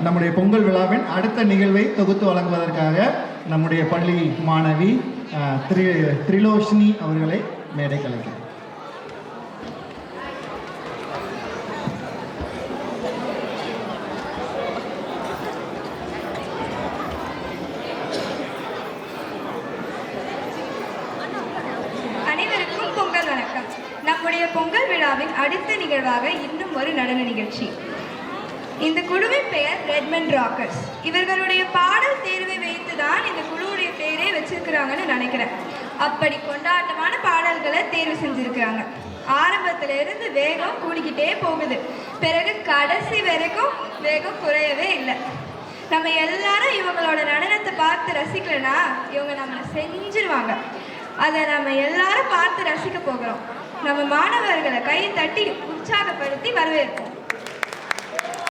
நம்முடைய பொங்கல் விழாவின் அடுத்த நிகழ்வை தொகுத்து வழங்குவதற்காக நம்முடைய பள்ளி மாணவி திரிலோஷினி அவர்களை மேடை கலைக்கிறேன். அனைவருக்கும் பொங்கல் வணக்கம். நம்முடைய பொங்கல் விழாவின் அடுத்த நிகழ்வாக இன்னும் ஒரு நடன நிகழ்ச்சி. இந்த குழுவின் பெயர் ரெட்மண்ட் ராக்கர்ஸ். இவர்களுடைய பாடல் தேர்வை வைத்துதான் இந்த குழுவுடைய பெயரே வச்சிருக்கிறாங்கன்னு நினைக்கிறேன். அப்படி கொண்டாட்டமான பாடல்களை தேர்வு செஞ்சிருக்கிறாங்க. ஆரம்பத்திலிருந்து வேகம் கூடிக்கிட்டே போகுது, பிறகு கடைசி வரைக்கும் வேகம் குறையவே இல்லை. நம்ம எல்லாரும் இவங்களோட நடனத்தை பார்த்து ரசிக்கலனா இவங்க நம்மளை செஞ்சிருவாங்க. அதை நம்ம எல்லாரும் பார்த்து ரசிக்க போகிறோம். நம்ம மாணவர்களை கை தட்டி உற்சாகப்படுத்தி வரவேற்போம்.